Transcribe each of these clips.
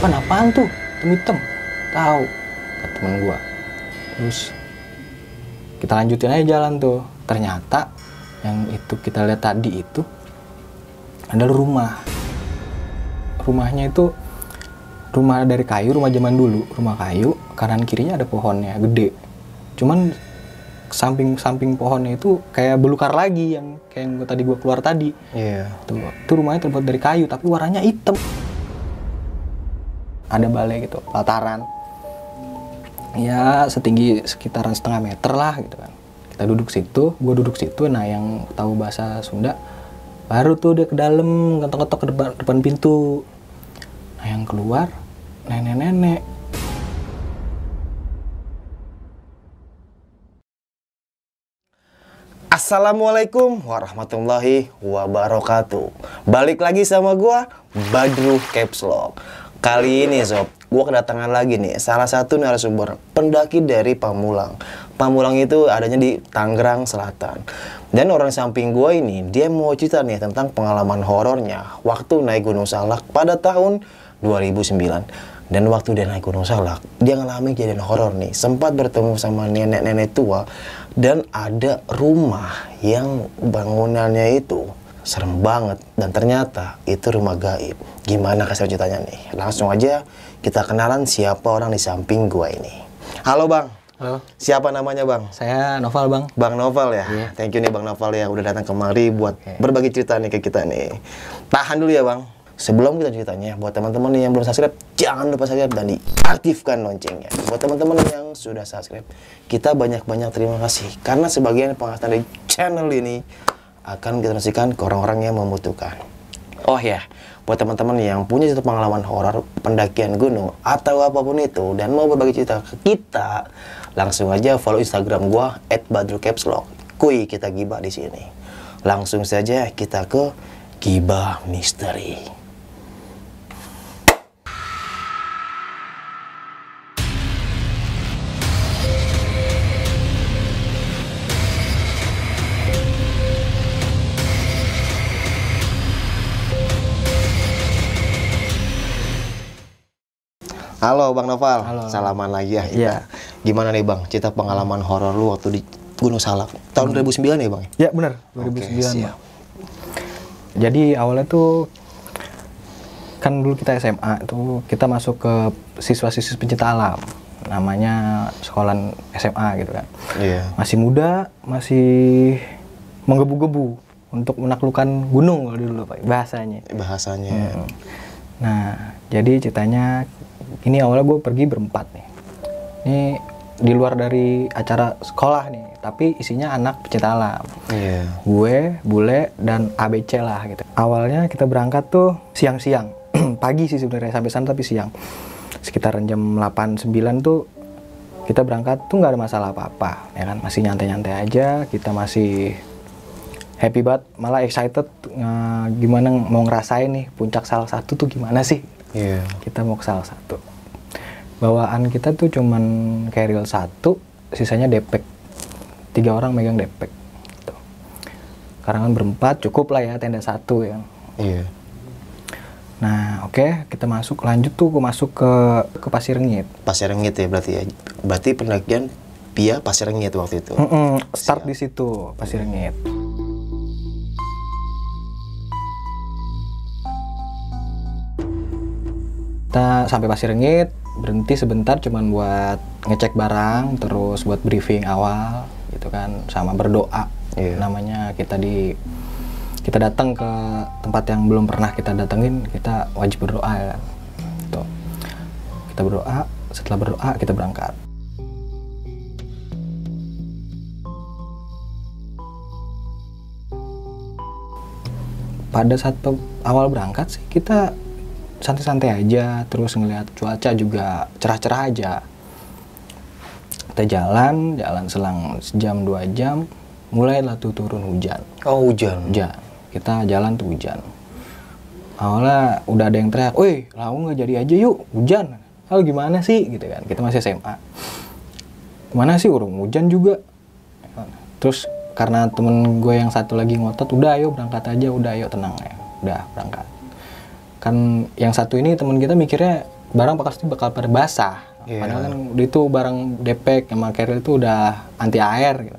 "Pan, apaan tuh? Hitam-hitam." "Tahu," kata temen gua. Terus kita lanjutin aja jalan tuh. Ternyata yang itu kita lihat tadi itu adalah rumah. Rumahnya itu rumah dari kayu, rumah zaman dulu, rumah kayu, kanan kirinya ada pohonnya gede. Cuman samping pohonnya itu kayak belukar lagi yang kayak yang tadi gua keluar tadi. Iya. Itu rumahnya terbuat dari kayu tapi warnanya hitam. Ada balai gitu, lataran. Ya setinggi sekitaran 1,5 meter lah gitu kan. Kita duduk situ, gua duduk situ. Nah yang tahu bahasa Sunda baru tuh dia ke dalam, ngetok-ngetok ke depan pintu. Nah yang keluar nenek-nenek. Assalamualaikum warahmatullahi wabarakatuh. Balik lagi sama gua, Badru Caps Lock. Kali ini sob, gua kedatangan lagi nih salah satu narasumber pendaki dari Pamulang. Pamulang itu adanya di Tangerang Selatan. Dan orang samping gua ini, dia mau cerita nih tentang pengalaman horornya waktu naik Gunung Salak pada tahun 2009. Dan waktu dia naik Gunung Salak, dia ngalamin kejadian horor nih. Sempat bertemu sama nenek-nenek tua dan ada rumah yang bangunannya itu serem banget. Dan ternyata itu rumah gaib. Gimana kasih ceritanya nih? Langsung aja kita kenalan siapa orang di samping gua ini. Halo Bang. Halo. Siapa namanya Bang? Saya Noval, Bang. Bang Noval ya? Iya. Thank you nih Bang Noval ya udah datang kemari buat berbagi cerita nih ke kita nih. Tahan dulu ya Bang. Sebelum kita ceritanya, buat teman-teman yang belum subscribe, jangan lupa subscribe dan diaktifkan loncengnya. Buat teman-teman yang sudah subscribe, kita banyak-banyak terima kasih. Karena sebagian penghasilan dari channel ini akan kita donasikan ke orang-orang yang membutuhkan. Oh ya, buat teman-teman yang punya satu pengalaman horor, pendakian gunung, atau apapun itu, dan mau berbagi cerita ke kita, langsung aja follow Instagram gua @badrukepslog. Kuy kita gibah di sini. Langsung saja kita ke Gibah Misteri. Halo Bang Noval, Halo. salaman lagi ya kita. Iya. Gimana nih Bang, cerita pengalaman horor lu waktu di Gunung Salak tahun 2009 ya Bang? Ya benar, 2009. Oke, siap. Bang. Jadi awalnya tuh kan dulu kita SMA tuh kita masuk ke siswa-siswi pencinta alam. Namanya sekolah SMA gitu kan. Iya. Masih muda, masih menggebu-gebu untuk menaklukkan gunung kalau dulu Pak bahasanya. Bahasanya. Nah, jadi ceritanya ini awalnya gue pergi berempat nih. Ini di luar dari acara sekolah nih, tapi isinya anak pecinta alam. Iya. Gue, bule, dan ABC lah gitu. Awalnya kita berangkat tuh siang-siang. Pagi sih sebenarnya sampai sana tapi siang. Sekitaran jam 8-9 tuh kita berangkat tuh nggak ada masalah apa-apa, ya kan? Masih nyantai-nyantai aja, kita masih happy banget, malah excited gimana mau ngerasain nih puncak salah satu tuh gimana sih. Iya. Kita mau ke salah satu. Bawaan kita tuh cuman carrier 1, sisanya depek. 3 orang megang depek. Gitu. Karena kan berempat cukup lah ya tenda 1 ya. Iya. Nah oke, kita lanjut tuh masuk ke Pasir Rengit. Pasir Rengit ya berarti ya. Berarti pendakian via Pasir Rengit waktu itu. Start di situ Pasir Rengit. Kita sampai Pasir Rengit, berhenti sebentar cuman buat ngecek barang, terus buat briefing awal gitu kan, sama berdoa. Iya. Namanya kita datang ke tempat yang belum pernah kita datengin, kita wajib berdoa ya kan. Gitu. Kita berdoa, setelah berdoa kita berangkat. Pada saat awal berangkat sih kita santai-santai aja, terus ngelihat cuaca juga cerah-cerah aja. Kita jalan selang sejam 2 jam, mulailah tuh turun hujan. Oh hujan. Hujan. Kita jalan tuh hujan. Awalnya udah ada yang teriak, "Woi, lau nggak jadi aja yuk, hujan." "Halo gimana sih?" gitu kan. Kita masih SMA. "Gimana sih urung hujan juga." Terus karena temen gue yang satu lagi ngotot, "Udah ayo berangkat aja, udah ayo tenang ya." Udah berangkat. Kan yang satu ini temen kita mikirnya barang pasti bakal pada basah. Padahal kan itu barang Depek sama Keril itu udah anti air gitu.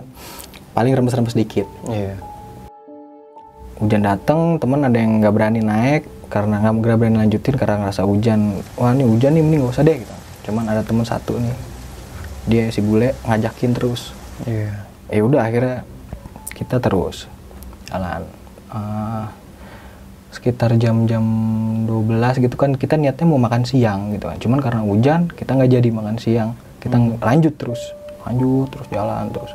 Paling remes-remes dikit. Hujan dateng, temen ada yang nggak berani naik karena nggak berani lanjutin karena ngerasa hujan. Wah ini hujan nih, mending nggak usah deh gitu. Cuman ada temen satu nih, dia si bule ngajakin terus. Ya udah akhirnya kita terus jalan. Sekitar jam-jam 12 gitu kan kita niatnya mau makan siang gitu kan. Cuman karena hujan kita nggak jadi makan siang. Kita lanjut terus jalan terus.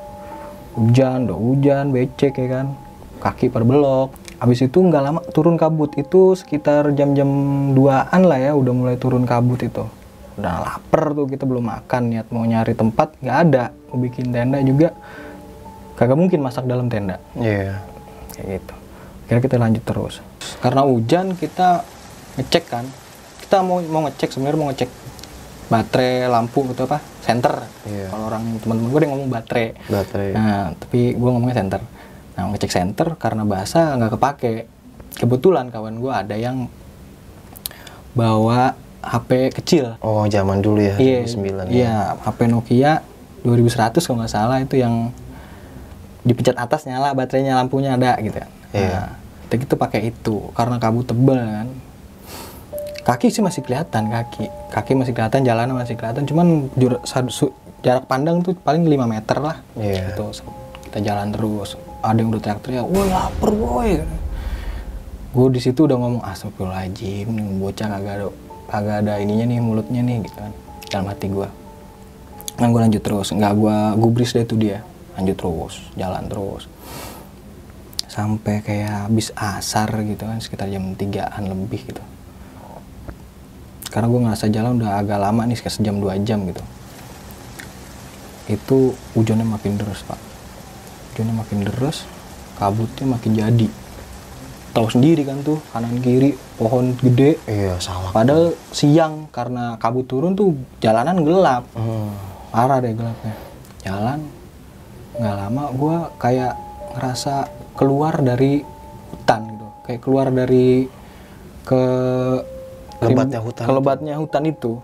Hujan, becek ya kan. Kaki perbelok. Habis itu nggak lama turun kabut, itu sekitar jam-jam 2-an lah ya udah mulai turun kabut itu. Udah lapar tuh, kita belum makan, niat mau nyari tempat nggak ada, mau bikin tenda juga kagak mungkin masak dalam tenda. Kayak gitu. Akhirnya kita lanjut terus. Karena hujan kita ngecek kan, kita mau ngecek sebenarnya mau ngecek baterai, lampu atau apa, senter. Kalau orang teman-teman gue dia ngomong baterai. Nah tapi gue ngomongnya senter. Nah ngecek senter karena bahasa nggak kepake. Kebetulan kawan gue ada yang bawa HP kecil. Oh zaman dulu ya, 2009 Iya, HP Nokia 2100 kalau nggak salah, itu yang dipencet atas nyala baterainya, lampunya ada gitu kan. Nah, kita pakai itu karena kabut tebal kan. Kaki sih masih kelihatan, kaki masih kelihatan, jalanan masih kelihatan, cuman jarak pandang tuh paling 5 meter lah. Gitu. Kita jalan terus. Ada yang udah teriak-teriak, "Woi, lapar woi." Gue di situ udah ngomong, "Astagfirullahaladzim, nih bocah kagak ada ininya nih, mulutnya nih," gitu kan. Dalam hati gue. Kan gue lanjut terus, nggak gue gubris deh tuh dia. Lanjut terus, jalan terus. Sampai kayak habis asar gitu kan, sekitar jam 3-an lebih gitu. Karena gue ngerasa jalan udah agak lama nih, sekitar sejam 2 jam gitu. Itu hujannya makin deras, Pak. Hujannya makin deras, kabutnya makin jadi. Tahu sendiri kan tuh, kanan kiri pohon gede. Salah. Padahal siang karena kabut turun tuh jalanan gelap. Parah deh gelapnya. Jalan nggak lama gue kayak ngerasa keluar dari hutan gitu, kayak keluar dari lebatnya hutan itu.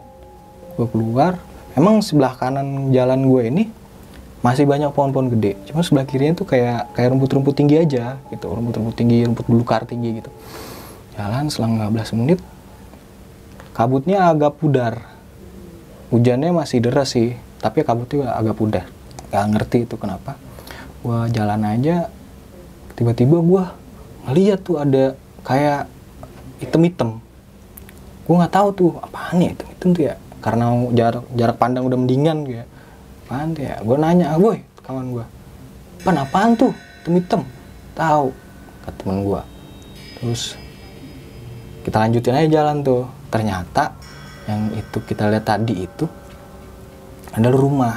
Gue keluar, emang sebelah kanan jalan gue ini masih banyak pohon-pohon gede, cuma sebelah kirinya tuh kayak rumput-rumput tinggi aja gitu, rumput tinggi, rumput belukar tinggi gitu. Jalan selang 15 menit kabutnya agak pudar, hujannya masih deras sih tapi kabutnya agak pudar. Gak ngerti itu kenapa, gua jalan aja tiba-tiba gua ngeliat tuh ada kayak hitam-hitam. Gua nggak tahu tuh apaan ya hitam-hitam tuh ya, karena jarak pandang udah mendingan gitu ya. Apaan tuh ya, gua nanya, "Boy," kawan gua, apaan tuh hitam-hitam?" Tahu, kata temen gua. Terus kita lanjutin aja jalan tuh. Ternyata yang itu kita lihat tadi itu adalah rumah.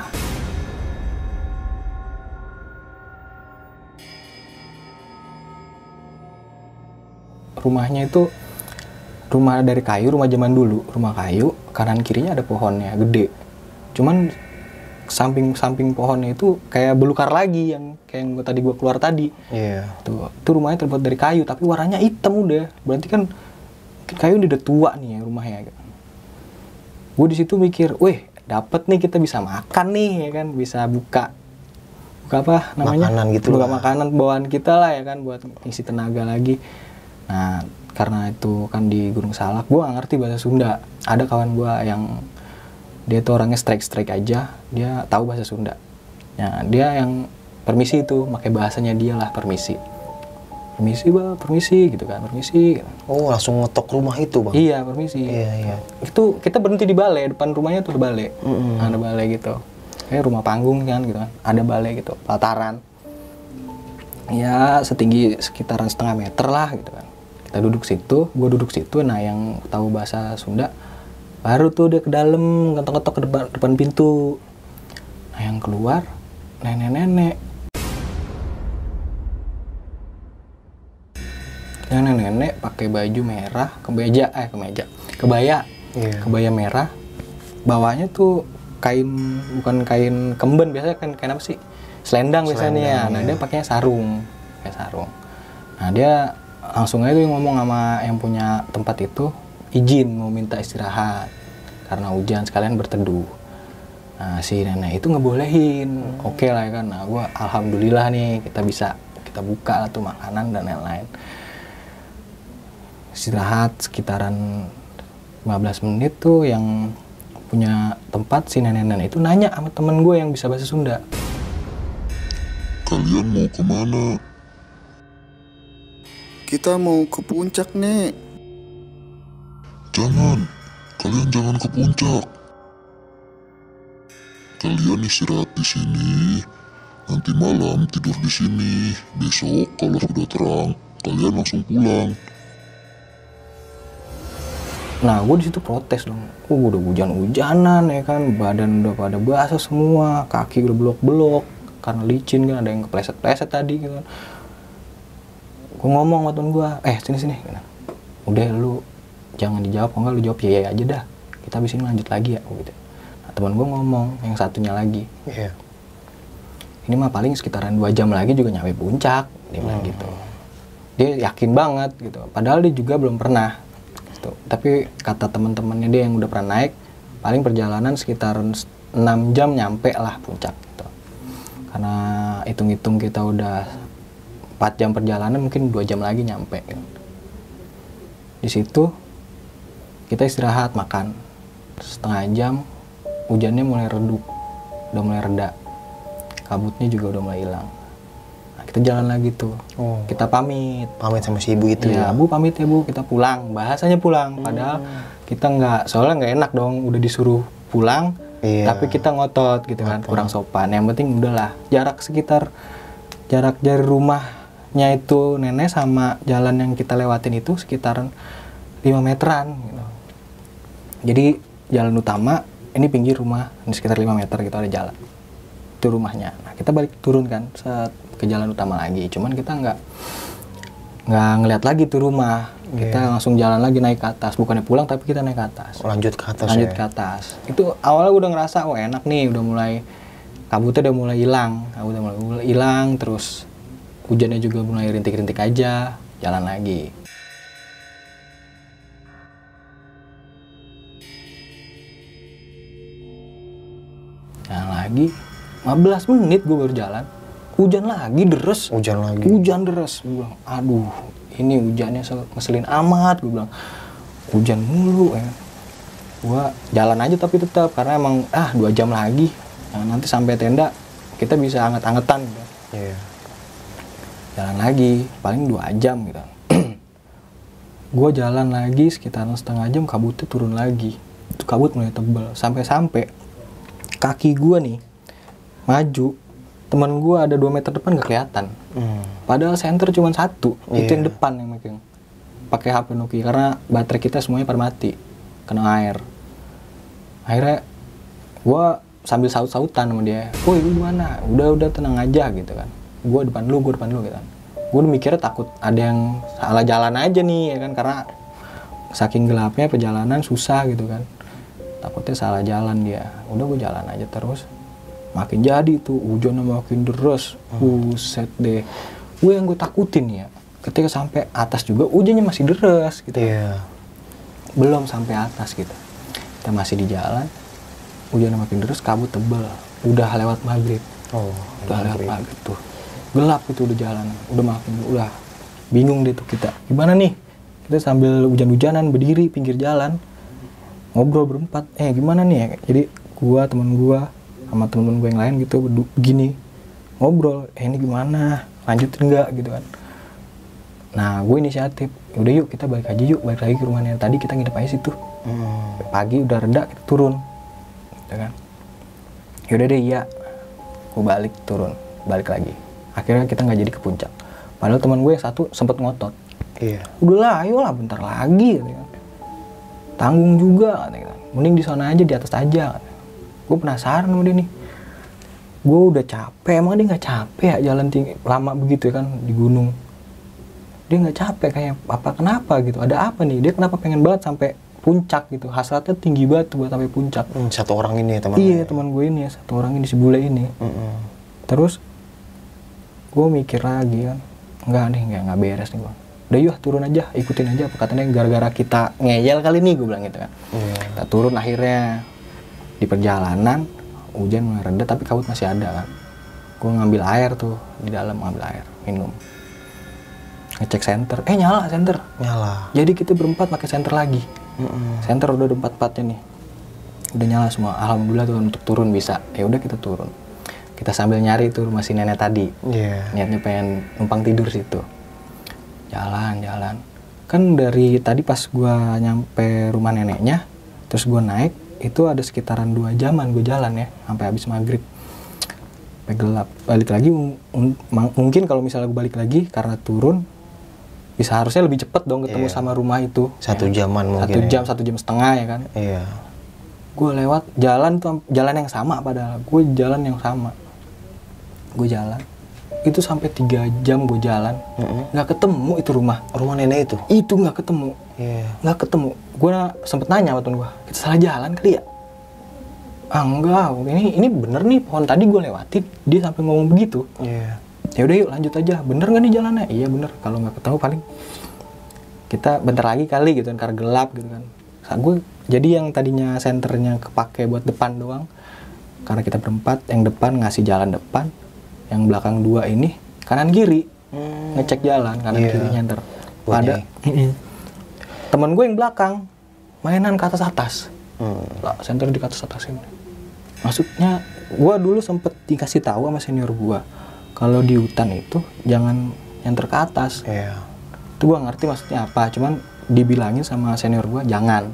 Rumahnya itu rumah dari kayu, rumah zaman dulu, rumah kayu, kanan kirinya ada pohonnya gede. Cuman samping pohonnya itu kayak belukar lagi yang kayak yang tadi gua keluar tadi. Tuh rumahnya terbuat dari kayu tapi warnanya hitam udah. Berarti kan kayu udah tua nih ya rumahnya. Gue di situ mikir, "Weh, dapet nih, kita bisa makan nih ya kan, bisa buka apa namanya? Makanan gitu. Buka makanan bawaan kita lah ya kan, buat isi tenaga lagi." Nah, karena itu kan di Gunung Salak, gue gak ngerti bahasa Sunda. Ada kawan gue yang dia tuh orangnya strike aja, dia tahu bahasa Sunda. Nah, dia yang permisi itu, pakai bahasanya dia lah, permisi, Bang, permisi gitu kan, permisi. Oh, langsung ngetok rumah itu, Bang? Iya, permisi. Iya. Itu kita berhenti di balai, depan rumahnya tuh ada balai. Ada balai gitu. Kayak rumah panggung kan gitu kan, ada balai gitu, pelataran. Ya, setinggi sekitaran 1,5 meter lah gitu kan. Kita duduk situ, gue duduk situ. Nah, yang tahu bahasa Sunda baru tuh dia ke dalam, ngetok-ngetok ke depan pintu. Nah, yang keluar nenek-nenek. Nenek-nenek pakai baju merah, kebaya merah. Bawahnya tuh kain, bukan kain kemben, biasanya kain apa sih? Selendang biasanya. Nah, dia pakainya sarung, kayak sarung. Nah, dia langsung aja tuh ngomong sama yang punya tempat itu, izin mau minta istirahat. karena hujan sekalian berteduh. Nah si nenek itu ngebolehin, oke lah ya kan. Nah gue alhamdulillah nih kita buka lah tuh makanan dan lain-lain. Istirahat sekitaran 15 menit tuh yang punya tempat si nenek-nenek itu nanya sama temen gue yang bisa bahasa Sunda. Kalian mau kemana? Kita mau ke puncak, Nek. Jangan, kalian jangan ke puncak. Kalian istirahat di sini. Nanti malam tidur di sini. Besok kalau sudah terang, kalian langsung pulang. Nah gue di situ protes dong. Udah hujan-hujanan ya kan, badan udah pada basah semua, kaki udah belok-belok karena licin kan, ada yang kepleset-pleset tadi gitu kan. Gue ngomong sama temen gue, sini gitu. Udah lu jangan dijawab, enggak lu jawab ya aja dah, kita abis ini lanjut lagi ya gitu. Nah temen gue ngomong yang satunya lagi, ini mah paling sekitaran 2 jam lagi juga nyampe puncak, dia bilang gitu. Dia yakin banget gitu, padahal dia juga belum pernah gitu. Tapi kata teman-temannya dia yang udah pernah naik, paling perjalanan sekitar 6 jam nyampe lah puncak gitu. Karena hitung-hitung kita udah 4 jam perjalanan, mungkin 2 jam lagi nyampe gitu. Di situ kita istirahat, makan setengah jam, hujannya mulai redup, udah mulai reda, kabutnya juga udah mulai hilang. Nah, kita jalan lagi tuh, kita pamit Sama si ibu itu ya, Bu pamit ya Bu, kita pulang, bahasanya pulang, padahal kita soalnya nggak enak dong, udah disuruh pulang, tapi kita ngotot gitu kan, kurang sopan. Yang penting udahlah, jarak dari rumahnya itu nenek sama jalan yang kita lewatin itu sekitaran 5 meteran gitu. Jadi jalan utama, ini pinggir rumah, ini sekitar 5 meter gitu ada jalan. Itu rumahnya. Nah kita balik turun kan, ke jalan utama lagi. Cuman kita nggak ngeliat lagi tuh rumah. Kita langsung jalan lagi naik ke atas. Bukannya pulang tapi kita naik ke atas. Lanjut ke atas. Lanjut ke atas. Itu awalnya udah ngerasa, enak nih, udah mulai kabutnya udah mulai hilang, terus hujannya juga mulai rintik-rintik aja, jalan lagi. Jalan lagi, 15 menit gue baru jalan, hujan lagi deres. Hujan deres, gue bilang, aduh ini hujannya ngeselin amat, gue bilang, hujan mulu ya. Gue jalan aja tapi tetap, karena emang 2 jam lagi, nah, nanti sampai tenda kita bisa anget-angetan gitu. Jalan lagi, paling 2 jam gitu. Gue jalan lagi sekitar setengah jam, kabutnya turun lagi. Itu kabut mulai tebal, sampai kaki gue nih maju, teman gue ada 2 meter depan gak kelihatan. Padahal senter cuma 1, itu yang depan yang megang pakai HP Nokia, karena baterai kita semuanya pada mati kena air. Akhirnya gue sambil saut-sautan sama dia, woi lu gimana, udah tenang aja gitu kan, gue depan lu gitu kan. Gue mikirnya takut ada yang salah jalan aja nih ya kan, karena saking gelapnya perjalanan susah gitu kan, takutnya salah jalan dia. Udah gue jalan aja terus, makin jadi tuh hujannya makin deras. Buset deh, yang gue takutin ya, ketika sampai atas juga hujannya masih deras gitu. Belum sampai atas gitu, kita masih di jalan, hujannya makin deras, kabut tebal, udah lewat maghrib. Udah lewat maghrib tuh, gelap itu udah jalan, udah bingung deh tuh kita, gimana nih. Kita sambil hujan-hujanan berdiri pinggir jalan, ngobrol berempat, gimana nih ya. Jadi gua, temen gua sama temen-temen gua yang lain gitu begini ngobrol, ini gimana, lanjutin nggak gitu kan. Nah gue inisiatif, udah yuk kita balik lagi ke rumahnya tadi, kita nginep aja situ. Pagi udah reda kita turun gitu kan. Yaudah deh, iya gue balik lagi. Akhirnya kita nggak jadi ke puncak, padahal teman gue yang satu sempet ngotot, udahlah ayolah bentar lagi gitu kan. Tanggung juga gitu kan. Mending di sana aja, di atas aja. Gue penasaran sama dia nih. Gue udah capek, emang dia nggak capek ya jalan tinggi lama begitu ya kan di gunung. Dia nggak capek kayak kenapa gitu? Ada apa nih? Dia kenapa pengen banget sampai puncak gitu? Hasratnya tinggi banget buat sampai puncak. Satu orang ini teman. Iya teman gue ini, satu orang ini, si bule ini. Terus gue mikir lagi kan, nggak beres nih gue. udah yuk turun aja, ikutin aja apa katanya, gara-gara kita ngeyel kali nih, gue bilang gitu kan. Kita turun, akhirnya di perjalanan hujan mulai reda tapi kabut masih ada kan. Gue ngambil air tuh di dalam, ngambil air minum, ngecek senter, nyala senter, jadi kita berempat pakai senter lagi. Senter udah ada 4-4-nya nih, udah nyala semua, alhamdulillah tuh untuk turun bisa. Ya udah kita turun, kita sambil nyari tuh rumah si nenek tadi. Niatnya pengen numpang tidur situ. Jalan kan dari tadi pas gua nyampe rumah neneknya, terus gua naik itu ada sekitaran 2 jaman gue jalan ya, sampai habis maghrib, sampai gelap. Balik lagi mungkin kalau misalnya gue balik lagi karena turun bisa harusnya lebih cepet dong ketemu sama rumah itu. 1 jaman mungkin. 1 jam setengah ya kan. Gue lewat jalan tuh, jalan yang sama, padahal gue jalan yang sama. Gue jalan itu sampai 3 jam gue jalan, nggak ketemu itu rumah nenek itu nggak ketemu. Nggak ketemu. Gue sempet nanya sama temen gue, kita salah jalan kali ya? Enggak, ini bener nih pohon tadi gue lewatin. Dia sampai ngomong begitu. Ya udah yuk lanjut aja, bener nggak nih jalannya? Iya bener, kalau nggak ketemu paling kita bentar lagi kali gitu kan, karena gelap gitu kan. Gue jadi yang tadinya senternya kepake buat depan doang, karena kita berempat, yang depan ngasih jalan depan, yang belakang 2 ini kanan kiri ngecek jalan kanan kirinya ntar. Ada temen gue yang belakang mainan ke atas lah, senter di atas ini. Maksudnya gue dulu sempet dikasih tahu sama senior gue kalau di hutan itu jangan nyenter ke atas. Itu gue ngerti maksudnya apa, cuman dibilangin sama senior gue jangan.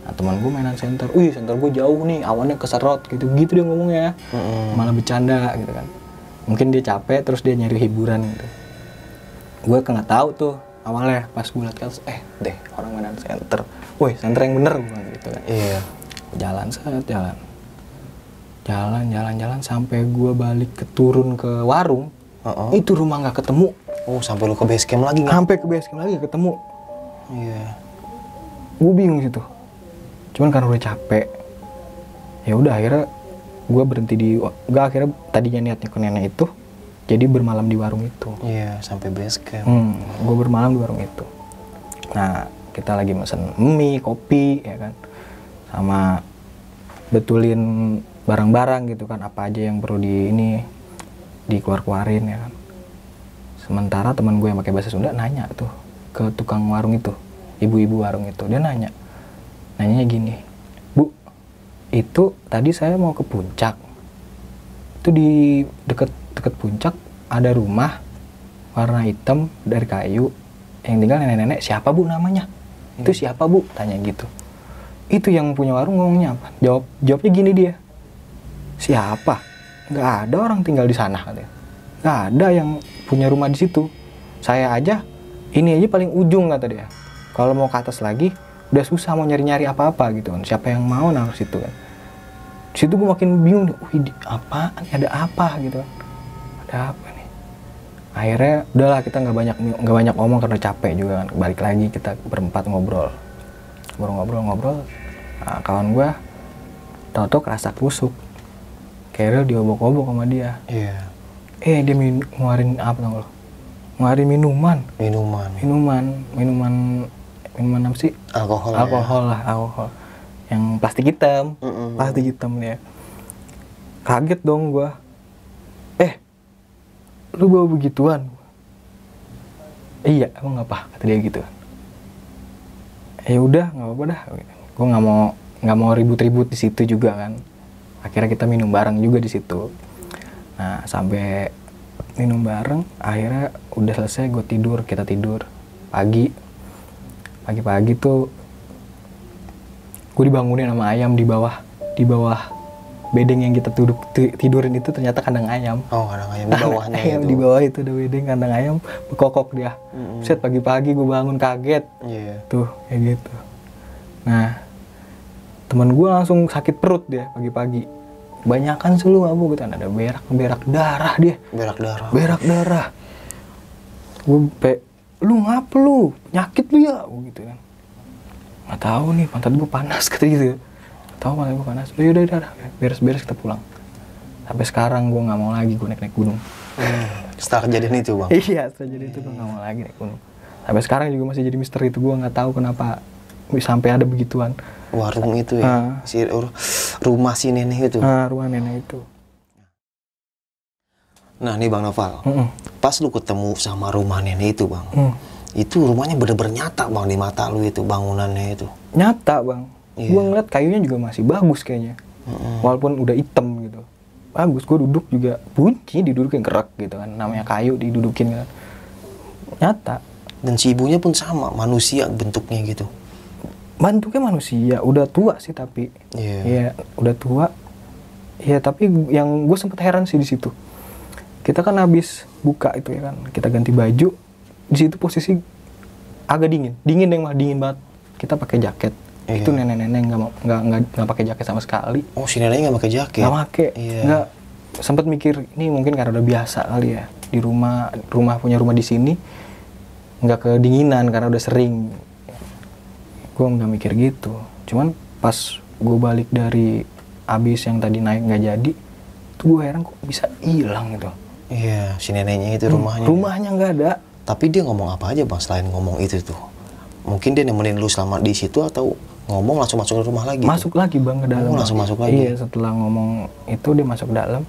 Nah teman gue mainan senter, senter gue jauh nih, awannya keserot gitu dia ngomongnya. Malah bercanda gitu kan. Mungkin dia capek terus dia nyari hiburan gitu. Gue nggak tahu tuh awalnya pas gue liat ke atas, deh orang mainan senter, senter yang bener gitu kan. Jalan sampai gue balik turun ke warung. Itu rumah nggak ketemu. Sampai lu ke base camp lagi nggak? Sampai ke base camp lagi ketemu. Gue bingung situ. Cuman karena udah capek, ya udah akhirnya gue berhenti akhirnya tadinya niatnya ke nenek itu, jadi bermalam di warung itu. Sampai base camp. Gue bermalam di warung itu. Nah kita lagi mesen mie, kopi ya kan, sama betulin barang-barang gitu kan, apa aja yang perlu dikeluarin ya kan. Sementara teman gue yang pakai bahasa Sunda nanya tuh ke tukang warung itu, ibu-ibu warung itu, dia nanyanya gini, Bu, itu tadi saya mau ke puncak, itu di deket puncak ada rumah warna hitam dari kayu yang tinggal nenek-nenek, siapa Bu namanya? Itu siapa Bu? Tanya gitu. Itu yang punya warung ngomongnya apa? Jawabnya gini dia, siapa? Nggak ada orang tinggal di sana katanya. Nggak ada yang punya rumah di situ. Saya aja, ini aja paling ujung kata dia. Kalau mau ke atas lagi udah susah mau nyari-nyari apa-apa gitu kan. Siapa yang mau naruh situ kan. Di situ gue makin bingung nih, apaan? Ada apa gitu kan. Ada apa nih? Akhirnya udahlah kita nggak banyak ngomong karena capek juga kan. Balik lagi kita berempat ngobrol. Nah, kawan gue tau-tau kerasa kusuk. Kayaknya diobok-obok sama dia. Dia ngeluarin apa tau lo? Ngeluarin minuman apa sih? Alkohol. Yang plastik hitam. Plastik hitam ya. Kaget dong gua. Lu bawa begituan? Iya, emang apa? Kata dia gitu. Ya udah, nggak apa-apa dah. Gua nggak mau ribut-ribut di situ juga kan. Akhirnya kita minum bareng juga di situ. Nah, sampai minum bareng, akhirnya udah selesai kita tidur. Pagi-pagi tuh gue dibangunin sama ayam di bawah bedeng yang kita tidurin itu ternyata kandang ayam. Kandang ayam di bawahnya itu. Di bawah itu ada bedeng kandang ayam, bekokok dia. Set pagi-pagi gue bangun kaget. Tuh kayak gitu. Nah, teman gue langsung sakit perut dia pagi-pagi. Banyakan sih lu abu gitu, ada berak darah dia. Berak darah. Gue lu ngapa lu? Nyakit lu ya? Gitu kan. Nggak tahu nih, pantat gue panas kata gitu. Tahu pantat gue panas. Udah, beres-beres kita pulang. Sampai sekarang gue nggak mau lagi gue naik gunung. Setelah kejadian itu bang? Iya, setelah kejadian itu gue nggak mau lagi naik gunung. Sampai sekarang juga masih jadi misteri itu, gue nggak tahu kenapa sampai ada begituan. Warung itu ya, rumah si nenek itu. Rumah nenek itu. Nah nih Bang Noval, pas lu ketemu sama rumah nenek itu Bang, itu rumahnya bener-bener nyata Bang di mata lu itu, bangunannya itu. Nyata Bang, gue ngeliat kayunya juga masih bagus kayaknya, walaupun udah hitam gitu. Bagus, gue duduk juga bunyi, didudukin gerak gitu kan, namanya kayu didudukin kan. Nyata. Dan si ibunya pun sama, manusia bentuknya gitu. Bentuknya manusia, udah tua sih tapi. Iya, udah tua. Iya, tapi yang gue sempet heran sih di situ. Kita kan habis buka itu ya kan, kita ganti baju. Di situ posisi agak dingin banget. Kita pakai jaket. Itu nenek-nenek nggak pakai jaket sama sekali. Oh, si neneknya nggak pakai jaket? Nggak pakai. Nggak. Sempet mikir ini mungkin karena udah biasa kali ya di rumah punya rumah di sini nggak kedinginan karena udah sering. Gue nggak mikir gitu. Cuman pas gue balik dari abis yang tadi naik nggak jadi, tuh gue heran kok bisa hilang gitu. Iya, si neneknya itu rumahnya. Rumahnya nggak ada. Tapi dia ngomong apa aja Bang selain ngomong itu tuh? Mungkin dia nemenin lu selama di situ atau ngomong langsung masuk ke rumah lagi? Masuk lagi Bang ke dalam. Langsung masuk lagi? Iya, setelah ngomong itu dia masuk ke dalam.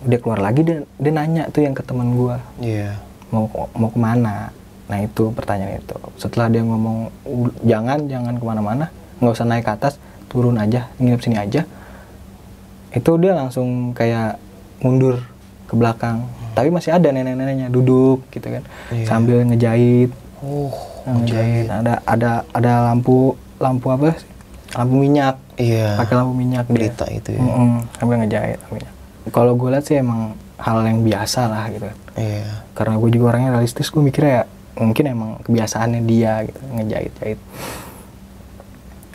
Dia keluar lagi, dia nanya tuh yang ke teman gue. Iya. Mau kemana? Nah itu pertanyaan itu. Setelah dia ngomong jangan kemana-mana, nggak usah naik ke atas, turun aja, nginep sini aja. Itu dia langsung kayak mundur ke belakang. Tapi masih ada nenek-neneknya duduk gitu kan, sambil ngejahit. Ngejahit. Ada lampu apa sih? Lampu minyak. Iya. Pakai lampu minyak berita dia. itu ya. Sambil ngejahit minyak. Kalau gue lihat sih emang hal yang biasa lah gitu. Iya. Karena gue juga orangnya realistis, gue mikirnya ya mungkin emang kebiasaannya dia gitu, ngejahit-jahit.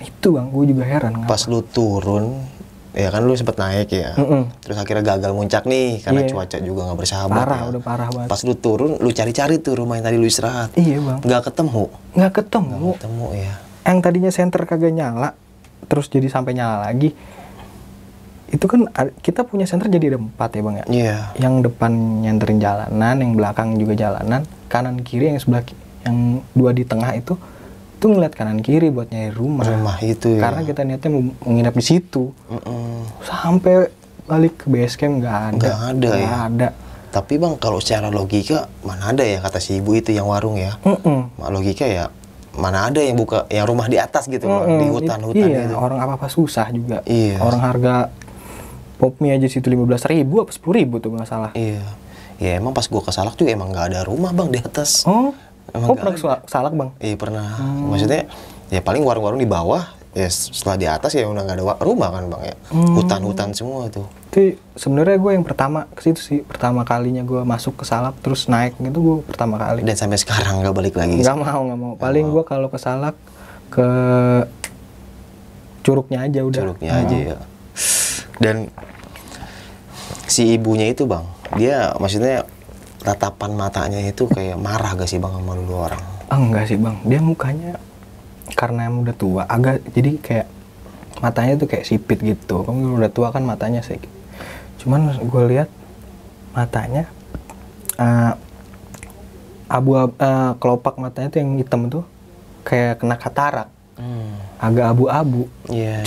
Itu Bang, gue juga heran. Pas lu turun, ya kan lu sempet naik ya. Terus akhirnya gagal muncak nih, karena cuaca juga nggak bersahabat. Parah, ya. udah parah banget. Pas lu turun, lu cari-cari tuh rumah yang tadi lu istirahat. Iya Bang. Nggak ketemu ya. Yang tadinya senter kagak nyala, terus jadi sampai nyala lagi. Itu kan kita punya senter jadi ada 4 ya Bang ya. Iya. Yang depan nyenterin jalanan, yang belakang juga jalanan, kanan kiri yang sebelah yang 2 di tengah itu ngeliat kanan kiri buat nyari rumah. Rumah itu ya. Karena kita niatnya mau menginap di situ. Sampai balik ke base camp nggak ada. Tapi Bang, kalau secara logika mana ada ya kata si ibu itu yang warung ya. Logika ya mana ada yang buka yang rumah di atas gitu Bang, di hutan-hutan iya, gitu. Orang apa-apa susah juga. Iya. Orang harga pop mie aja situ 15.000 apa 10.000 tuh nggak salah. Iya. Ya emang pas gua ke Salak juga emang nggak ada rumah Bang di atas. Pernah ke Salak Bang? Iya pernah. Maksudnya ya paling warung-warung di bawah, ya setelah di atas ya udah nggak ada rumah kan Bang ya. Hutan-hutan semua tuh. Itu sebenarnya gue yang pertama ke situ sih, pertama kalinya gue masuk ke Salak terus naik gitu, gue pertama kali. Dan sampai sekarang nggak balik lagi? Nggak mau. Paling gue kalau ke Salak ke Curugnya aja udah. Curugnya aja ya. Dan si ibunya itu Bang, dia maksudnya tatapan matanya itu kayak marah gak sih Bang sama lu orang? Enggak sih Bang, dia mukanya karena udah tua agak jadi kayak matanya tuh kayak sipit gitu. Kamu udah tua kan matanya sih. Cuman gue lihat matanya kelopak matanya tuh yang hitam tuh kayak kena katarak. Agak abu-abu.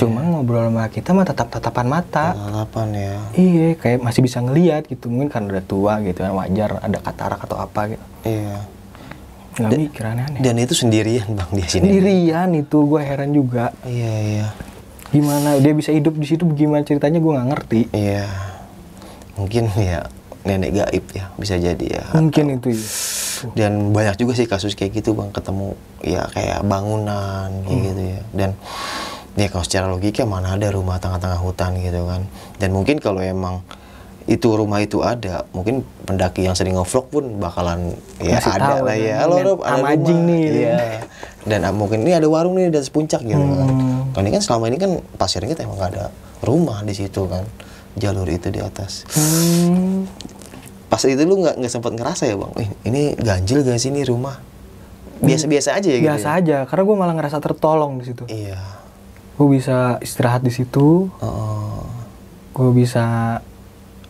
Cuma ngobrol sama kita mah tatapan mata. Tatapan ya. Iya, kayak masih bisa ngelihat gitu. Mungkin karena udah tua gitu kan, wajar ada katarak atau apa gitu. Iya. Nggak mikir aneh-aneh. Dan itu sendirian Bang di sini. Sendirian itu, gue heran juga. Iya. Gimana dia bisa hidup di situ? Gimana ceritanya gue nggak ngerti. Iya. Mungkin ya nenek gaib ya, bisa jadi ya. Mungkin itu ya. Dan banyak juga sih kasus kayak gitu Bang, ketemu ya kayak bangunan kayak gitu ya. Dan ya kalau secara logika mana ada rumah tengah-tengah hutan gitu kan. Dan mungkin kalau emang itu rumah itu ada, mungkin pendaki yang sering nge-vlog pun bakalan ya ngasih ada lah ya. Halo Rob, ada amajing nih. Iya. Dan mungkin ini ada warung nih di atas puncak gitu kan. Kalau ini kan selama ini kan pasirnya kita emang gak ada rumah di situ kan. Jalur itu di atas. Pas itu lu nggak sempat ngerasa ya Bang, ini ganjil gak sih ini rumah? Biasa-biasa aja ya? Biasa gitu aja, karena gue malah ngerasa tertolong di situ. Iya. Gue bisa istirahat di situ. Gue bisa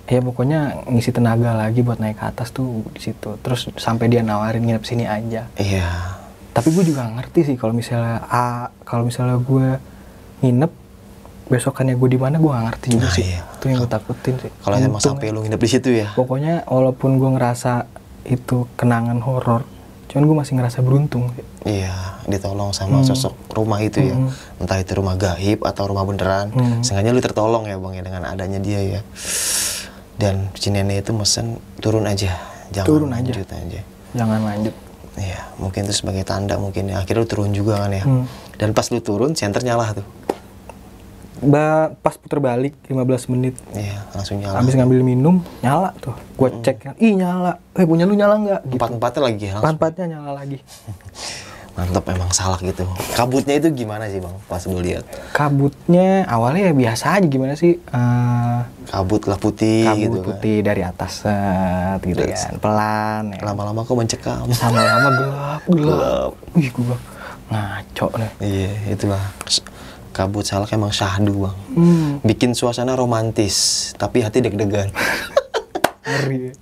ya pokoknya ngisi tenaga lagi buat naik ke atas tuh di situ. Terus sampai dia nawarin nginep sini aja. Iya. Tapi gue juga ngerti sih kalau misalnya gue nginep besokannya gue di mana, gue gak ngerti juga sih. Iya. Itu yang gue takutin sih. Kalau emang sampai lu nginep di situ ya. Pokoknya walaupun gue ngerasa itu kenangan horor, cuman gue masih ngerasa beruntung sih. Iya, ditolong sama sosok rumah itu ya. Entah itu rumah gaib atau rumah beneran. Seenggaknya lu tertolong ya Bang ya dengan adanya dia ya. Dan si nenek itu mesen turun aja, jangan Turun aja. lanjut aja. Jangan lanjut. Iya, mungkin itu sebagai tanda mungkin ya. Akhirnya lu turun juga kan ya. Dan pas lu turun, senter nyala tuh. Pas puter balik 15 menit. Iya, langsung nyala. Habis ngambil minum, nyala tuh. Gue cek kan, ih nyala. Punya lu nyala nggak? Gitu. Empat-empatnya lagi ya langsung. Empat-empatnya nyala lagi. Mantap, emang salak gitu. Kabutnya itu gimana sih Bang pas lu lihat? Kabutnya awalnya ya biasa aja, gimana sih? Kabut lah putih Kabut gitu putih dari atas set, gitu Terus, kan. Pelan ya. Lama-lama kok mencekam. Lama-lama gelap. Wih, gue bilang, ngaco nih. Iya, itulah. Kabut salak emang syahdu Bang. Bikin suasana romantis, tapi hati deg-degan. Ngeri.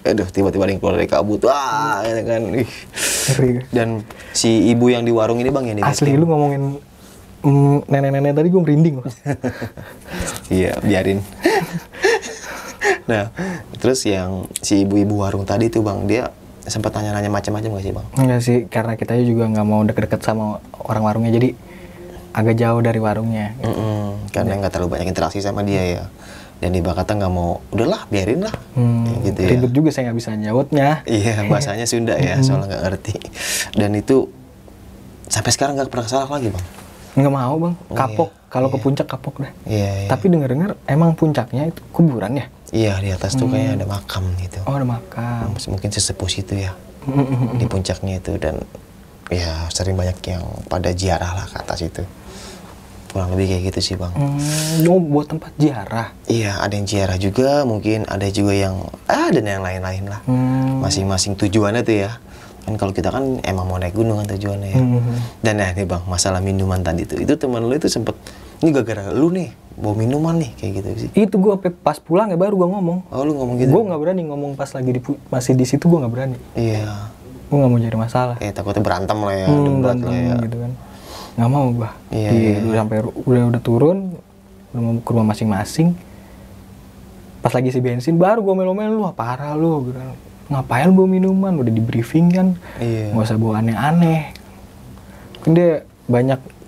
Aduh, tiba-tiba ada yang keluar dari kabut. Wah, ya kan. Ih. Ngeri. Dan si ibu yang di warung ini Bang yang di Asli lu ngomongin nenek-nenek tadi gue merinding loh. Iya, biarin. Nah, terus yang si ibu-ibu warung tadi tuh Bang, dia sempat tanya-nanya macam-macam gak sih Bang? Enggak sih, karena kita juga nggak mau deket-deket sama orang warungnya, jadi agak jauh dari warungnya. Karena nggak terlalu banyak interaksi sama dia ya. Dan Iba kata nggak mau, udahlah biarin lah. Gitu ya. Ribet juga, saya nggak bisa jawabnya. Iya, bahasanya Sunda ya, soalnya nggak ngerti. Dan itu sampai sekarang nggak pernah salah lagi Bang? Nggak mau Bang, kapok. Kalau ke puncak kapok deh. Tapi denger-dengar emang puncaknya itu kuburan ya? Iya, di atas tuh kayaknya ada makam gitu. Oh, ada makam. Mungkin sesepuh situ ya, di puncaknya itu. Dan ya sering banyak yang pada ziarah lah ke atas itu. Kurang lebih kayak gitu sih Bang. Buat tempat ziarah? Iya, ada yang ziarah juga, mungkin ada juga yang dan yang lain-lain lah. Masing-masing tujuannya tuh ya. Kan kalau kita kan emang mau naik gunung kan tujuannya ya. Dan nah nih Bang, masalah minuman tadi tuh. Itu teman lu itu sempet, ini gara-gara lu nih bawa minuman nih kayak gitu sih. Itu gue pas pulang ya baru gue ngomong. Oh, lu ngomong gitu? Gue nggak berani ngomong pas lagi masih di situ, gue nggak berani. Iya. Gue nggak mau jadi masalah. Takutnya berantem lah ya, debat lah ya. Gitu kan. Nggak mau gue. Iya. Udah turun, udah mau ke rumah masing-masing. Pas lagi isi bensin, baru gue melo-melo, lu parah lu. Gitu. Ngapain bawa minuman? Udah di briefing kan. Iya. Nggak usah bawa aneh-aneh. Mungkin dia banyak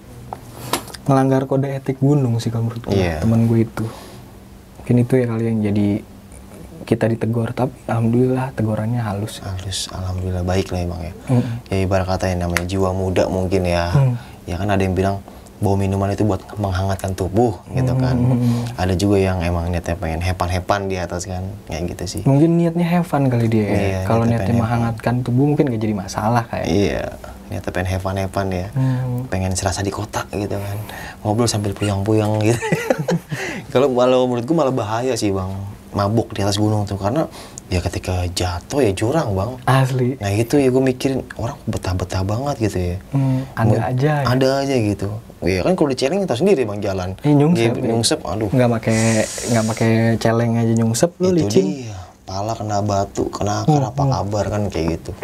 melanggar kode etik gunung sih kalau menurut gue. Temen gue itu. Mungkin itu ya kali yang jadi kita ditegur, tapi alhamdulillah tegurannya halus. Alhamdulillah baik lah emang ya. Ya ibarat kata yang namanya jiwa muda mungkin ya. Ya kan ada yang bilang bawa minuman itu buat menghangatkan tubuh gitu kan. Ada juga yang emang niatnya pengen hepan-hepan di atas kan, kayak gitu sih. Mungkin niatnya have fun kali dia. Iya, kalau niatnya menghangatkan tubuh mungkin gak jadi masalah kayak. Iya, niatnya pengen hepan-hepan ya. Pengen serasa di kota gitu kan. Ngobrol sambil puyang-puyang gitu. Kalau menurutku malah bahaya sih Bang, mabuk di atas gunung tuh, karena ya ketika jatuh ya jurang Bang. Asli. Nah itu ya gue mikirin, orang betah-betah banget gitu ya. Ada aja gitu. Iya kan kalau di celeng kita sendiri Bang jalan. Nyungsep, aduh. Nggak pakai celeng aja nyungsep lu licin. Itu dia. Pala kena batu, kena akar apa kabar kan kayak gitu.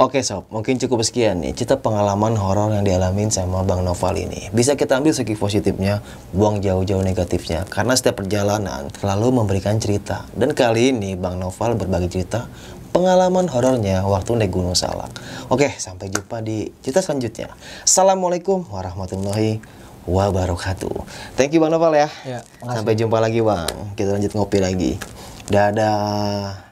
Oke sob, mungkin cukup sekian nih cerita pengalaman horor yang dialamin sama Bang Noval ini. Bisa kita ambil segi positifnya, buang jauh-jauh negatifnya. Karena setiap perjalanan selalu memberikan cerita. Dan kali ini Bang Noval berbagi cerita pengalaman horornya waktu naik Gunung Salak. Oke, sampai jumpa di cerita selanjutnya. Assalamualaikum warahmatullahi wabarakatuh. Thank you Bang Noval ya. Ya, sampai jumpa lagi Bang. Kita lanjut ngopi lagi. Dadah.